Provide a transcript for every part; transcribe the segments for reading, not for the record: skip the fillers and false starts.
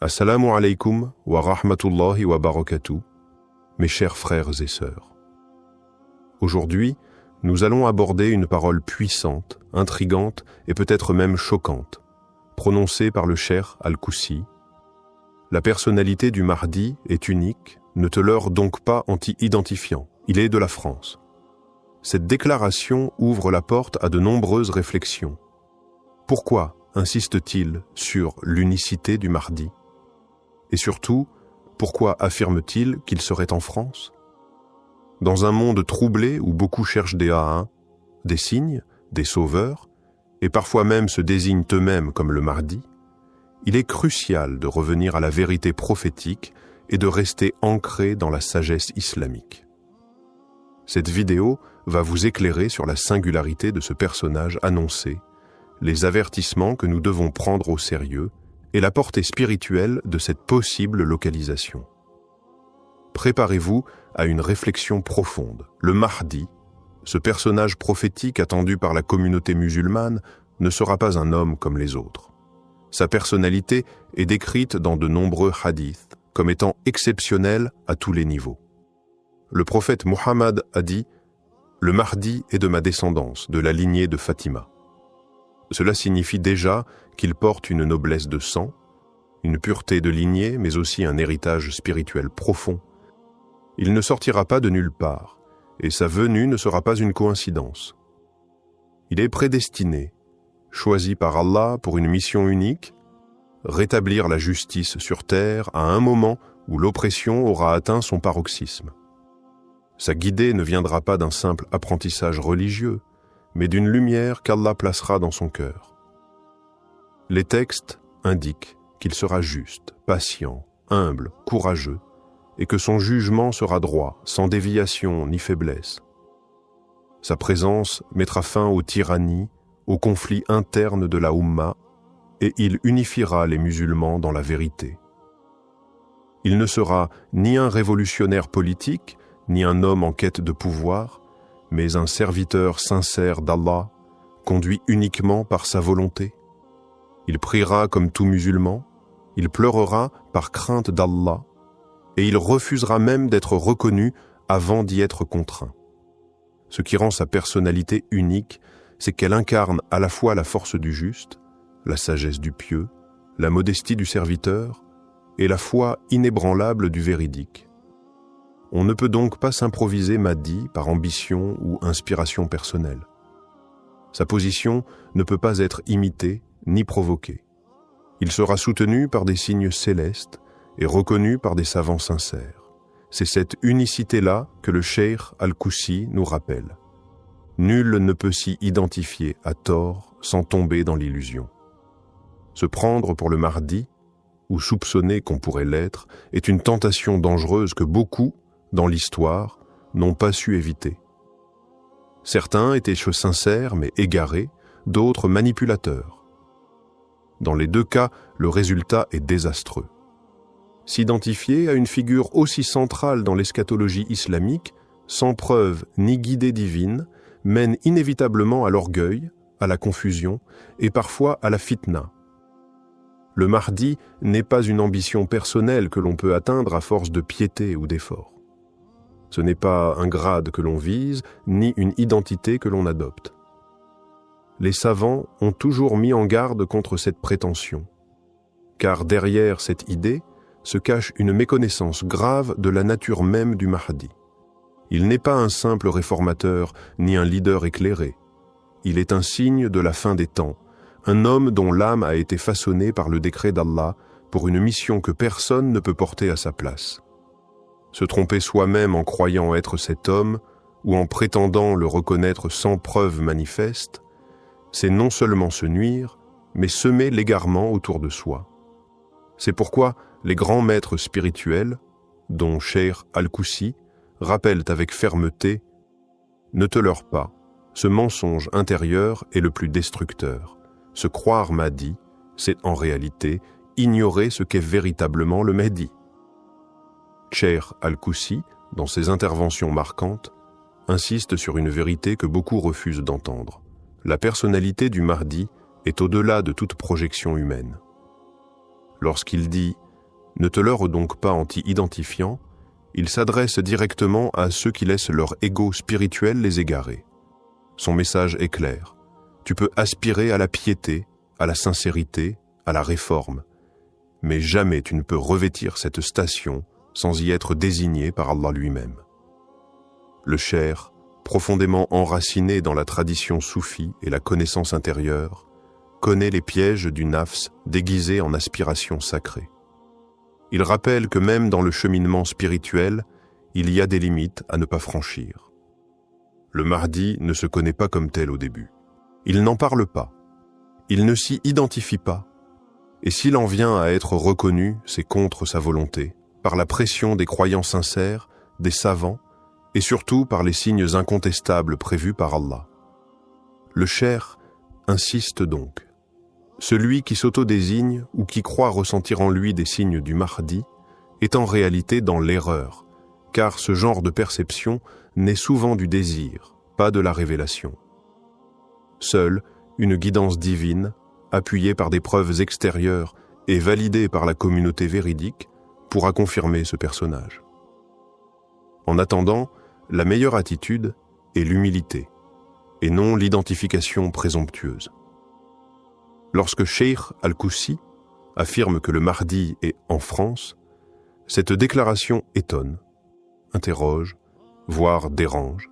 Assalamu alaikum wa rahmatullahi wa barakatuh, mes chers frères et sœurs. Aujourd'hui, nous allons aborder une parole puissante, intrigante et peut-être même choquante, prononcée par le cheikh Al-Koussi. La personnalité du Mahdi est unique, ne te leurre donc pas anti-identifiant, il est de la France. Cette déclaration ouvre la porte à de nombreuses réflexions. Pourquoi insiste-t-il sur l'unicité du Mahdi ? Et surtout, pourquoi affirme-t-il qu'il serait en France ? Dans un monde troublé où beaucoup cherchent des A1, des signes, des sauveurs, et parfois même se désignent eux-mêmes comme le Mahdi, il est crucial de revenir à la vérité prophétique et de rester ancré dans la sagesse islamique. Cette vidéo va vous éclairer sur la singularité de ce personnage annoncé, les avertissements que nous devons prendre au sérieux et la portée spirituelle de cette possible localisation. Préparez-vous à une réflexion profonde. Le Mahdi, ce personnage prophétique attendu par la communauté musulmane, ne sera pas un homme comme les autres. Sa personnalité est décrite dans de nombreux hadiths comme étant exceptionnelle à tous les niveaux. Le prophète Muhammad a dit « Le Mahdi est de ma descendance, de la lignée de Fatima ». Cela signifie déjà qu'il porte une noblesse de sang, une pureté de lignée, mais aussi un héritage spirituel profond. Il ne sortira pas de nulle part, et sa venue ne sera pas une coïncidence. Il est prédestiné, choisi par Allah pour une mission unique, rétablir la justice sur terre à un moment où l'oppression aura atteint son paroxysme. Sa guidée ne viendra pas d'un simple apprentissage religieux, mais d'une lumière qu'Allah placera dans son cœur. Les textes indiquent qu'il sera juste, patient, humble, courageux, et que son jugement sera droit, sans déviation ni faiblesse. Sa présence mettra fin aux tyrannies, aux conflits internes de la Oumma, et il unifiera les musulmans dans la vérité. Il ne sera ni un révolutionnaire politique, ni un homme en quête de pouvoir, mais un serviteur sincère d'Allah, conduit uniquement par sa volonté. Il priera comme tout musulman, il pleurera par crainte d'Allah, et il refusera même d'être reconnu avant d'y être contraint. Ce qui rend sa personnalité unique, c'est qu'elle incarne à la fois la force du juste, la sagesse du pieux, la modestie du serviteur, et la foi inébranlable du véridique. On ne peut donc pas s'improviser Mahdi par ambition ou inspiration personnelle. Sa position ne peut pas être imitée ni provoquée. Il sera soutenu par des signes célestes et reconnu par des savants sincères. C'est cette unicité-là que le cheikh Al-Koussi nous rappelle. Nul ne peut s'y identifier à tort sans tomber dans l'illusion. Se prendre pour le Mahdi, ou soupçonner qu'on pourrait l'être, est une tentation dangereuse que beaucoup, dans l'histoire, n'ont pas su éviter. Certains étaient sincères mais égarés, d'autres manipulateurs. Dans les deux cas, le résultat est désastreux. S'identifier à une figure aussi centrale dans l'eschatologie islamique, sans preuve ni guidée divine, mène inévitablement à l'orgueil, à la confusion et parfois à la fitna. Le Mahdi n'est pas une ambition personnelle que l'on peut atteindre à force de piété ou d'effort. Ce n'est pas un grade que l'on vise, ni une identité que l'on adopte. Les savants ont toujours mis en garde contre cette prétention, car derrière cette idée se cache une méconnaissance grave de la nature même du Mahdi. Il n'est pas un simple réformateur, ni un leader éclairé. Il est un signe de la fin des temps, un homme dont l'âme a été façonnée par le décret d'Allah pour une mission que personne ne peut porter à sa place. Se tromper soi-même en croyant être cet homme ou en prétendant le reconnaître sans preuve manifeste, c'est non seulement se nuire, mais semer l'égarement autour de soi. C'est pourquoi les grands maîtres spirituels, dont cheikh Al-Koussi, rappellent avec fermeté « Ne te leurre pas, ce mensonge intérieur est le plus destructeur. Se croire Mahdi, c'est en réalité ignorer ce qu'est véritablement le Mahdi. » Cheikh Al-Koussi, dans ses interventions marquantes, insiste sur une vérité que beaucoup refusent d'entendre. La personnalité du Mahdi est au-delà de toute projection humaine. Lorsqu'il dit ne te leurre donc pas en t'y identifiant, il s'adresse directement à ceux qui laissent leur ego spirituel les égarer. Son message est clair. Tu peux aspirer à la piété, à la sincérité, à la réforme, mais jamais tu ne peux revêtir cette station sans y être désigné par Allah lui-même. Le cheikh, profondément enraciné dans la tradition soufie et la connaissance intérieure, connaît les pièges du nafs déguisé en aspiration sacrée. Il rappelle que même dans le cheminement spirituel, il y a des limites à ne pas franchir. Le Mahdi ne se connaît pas comme tel au début. Il n'en parle pas. Il ne s'y identifie pas. Et s'il en vient à être reconnu, c'est contre sa volonté, par la pression des croyants sincères, des savants, et surtout par les signes incontestables prévus par Allah. Le cheikh insiste donc. Celui qui s'auto-désigne ou qui croit ressentir en lui des signes du Mahdi est en réalité dans l'erreur, car ce genre de perception naît souvent du désir, pas de la révélation. Seule une guidance divine, appuyée par des preuves extérieures et validée par la communauté véridique, pourra confirmer ce personnage. En attendant, la meilleure attitude est l'humilité, et non l'identification présomptueuse. Lorsque Cheikh Al-Koussi affirme que le Mahdi est en France, cette déclaration étonne, interroge, voire dérange.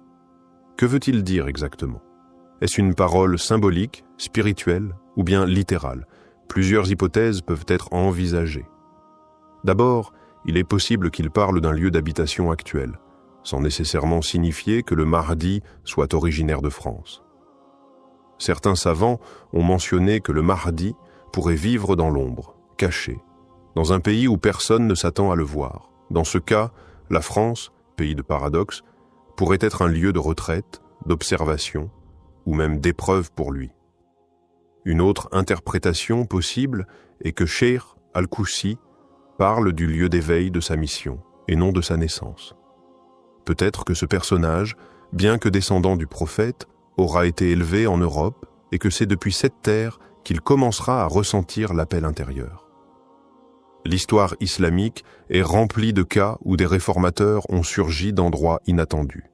Que veut-il dire exactement? Est-ce une parole symbolique, spirituelle ou bien littérale? Plusieurs hypothèses peuvent être envisagées. D'abord, il est possible qu'il parle d'un lieu d'habitation actuel, sans nécessairement signifier que le Mahdi soit originaire de France. Certains savants ont mentionné que le Mahdi pourrait vivre dans l'ombre, caché, dans un pays où personne ne s'attend à le voir. Dans ce cas, la France, pays de paradoxe, pourrait être un lieu de retraite, d'observation, ou même d'épreuve pour lui. Une autre interprétation possible est que Cheikh Al-Koussi parle du lieu d'éveil de sa mission, et non de sa naissance. Peut-être que ce personnage, bien que descendant du prophète, aura été élevé en Europe et que c'est depuis cette terre qu'il commencera à ressentir l'appel intérieur. L'histoire islamique est remplie de cas où des réformateurs ont surgi d'endroits inattendus.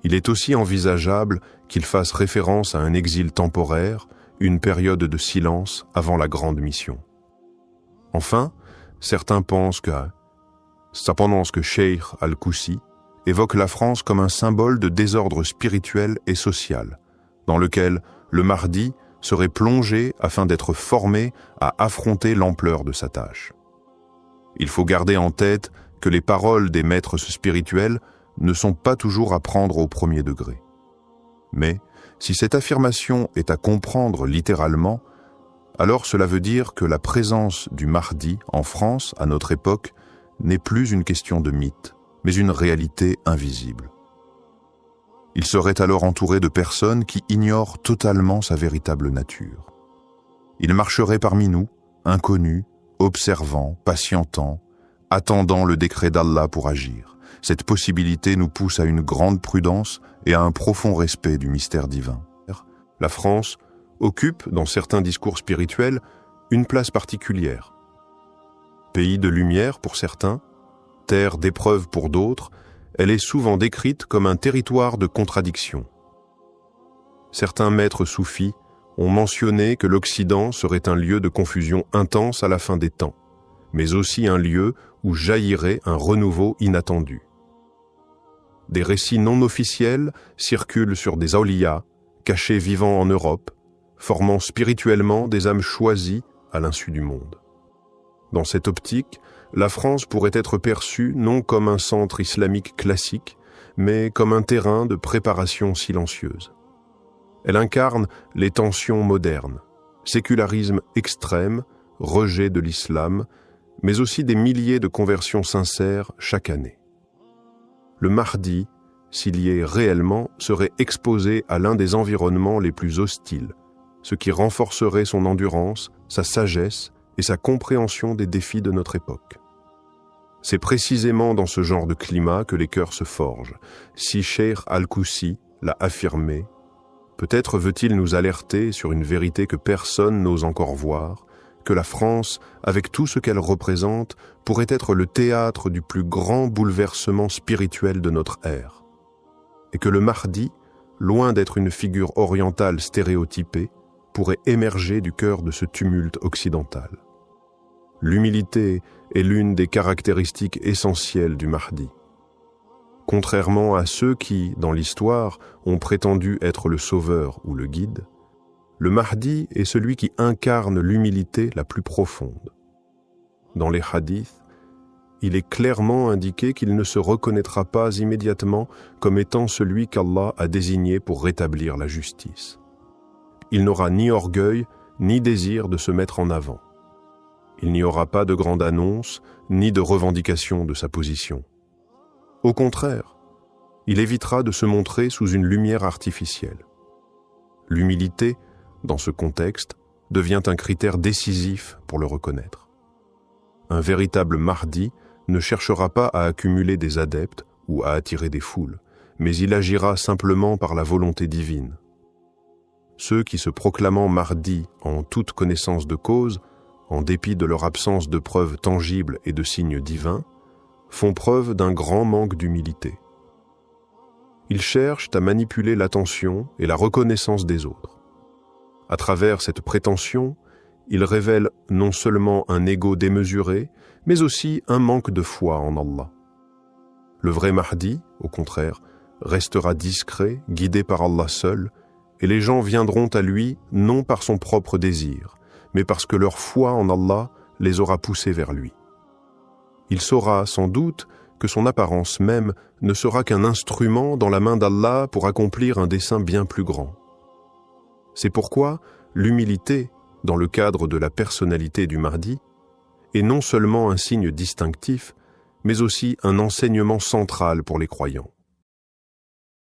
Il est aussi envisageable qu'il fasse référence à un exil temporaire, une période de silence avant la grande mission. Enfin, certains pensent que Cheikh Al-Koussi évoque la France comme un symbole de désordre spirituel et social, dans lequel le Mahdi serait plongé afin d'être formé à affronter l'ampleur de sa tâche. Il faut garder en tête que les paroles des maîtres spirituels ne sont pas toujours à prendre au premier degré. Mais, si cette affirmation est à comprendre littéralement, alors cela veut dire que la présence du Mahdi en France à notre époque n'est plus une question de mythe, mais une réalité invisible. Il serait alors entouré de personnes qui ignorent totalement sa véritable nature. Il marcherait parmi nous, inconnu, observant, patientant, attendant le décret d'Allah pour agir. Cette possibilité nous pousse à une grande prudence et à un profond respect du mystère divin. La France occupe, dans certains discours spirituels, une place particulière. Pays de lumière pour certains, terre d'épreuve pour d'autres, elle est souvent décrite comme un territoire de contradiction. Certains maîtres soufis ont mentionné que l'Occident serait un lieu de confusion intense à la fin des temps, mais aussi un lieu où jaillirait un renouveau inattendu. Des récits non officiels circulent sur des awliyas, cachés vivant en Europe, formant spirituellement des âmes choisies à l'insu du monde. Dans cette optique, la France pourrait être perçue non comme un centre islamique classique, mais comme un terrain de préparation silencieuse. Elle incarne les tensions modernes, sécularisme extrême, rejet de l'islam, mais aussi des milliers de conversions sincères chaque année. Le Mahdi, s'il y est réellement, serait exposé à l'un des environnements les plus hostiles, ce qui renforcerait son endurance, sa sagesse et sa compréhension des défis de notre époque. C'est précisément dans ce genre de climat que les cœurs se forgent. Si Cheikh Al-Koussi l'a affirmé, peut-être veut-il nous alerter sur une vérité que personne n'ose encore voir, que la France, avec tout ce qu'elle représente, pourrait être le théâtre du plus grand bouleversement spirituel de notre ère. Et que le Mahdi, loin d'être une figure orientale stéréotypée, pourrait émerger du cœur de ce tumulte occidental. L'humilité est l'une des caractéristiques essentielles du Mahdi. Contrairement à ceux qui, dans l'histoire, ont prétendu être le sauveur ou le guide, le Mahdi est celui qui incarne l'humilité la plus profonde. Dans les hadiths, il est clairement indiqué qu'il ne se reconnaîtra pas immédiatement comme étant celui qu'Allah a désigné pour rétablir la justice. Il n'aura ni orgueil, ni désir de se mettre en avant. Il n'y aura pas de grande annonce, ni de revendication de sa position. Au contraire, il évitera de se montrer sous une lumière artificielle. L'humilité, dans ce contexte, devient un critère décisif pour le reconnaître. Un véritable Mahdi ne cherchera pas à accumuler des adeptes ou à attirer des foules, mais il agira simplement par la volonté divine. Ceux qui se proclamant Mahdi en toute connaissance de cause, en dépit de leur absence de preuves tangibles et de signes divins, font preuve d'un grand manque d'humilité. Ils cherchent à manipuler l'attention et la reconnaissance des autres. À travers cette prétention, ils révèlent non seulement un ego démesuré, mais aussi un manque de foi en Allah. Le vrai Mahdi, au contraire, restera discret, guidé par Allah seul, et les gens viendront à lui non par son propre désir, mais parce que leur foi en Allah les aura poussés vers lui. Il saura sans doute que son apparence même ne sera qu'un instrument dans la main d'Allah pour accomplir un dessein bien plus grand. C'est pourquoi l'humilité, dans le cadre de la personnalité du Mahdi, est non seulement un signe distinctif, mais aussi un enseignement central pour les croyants.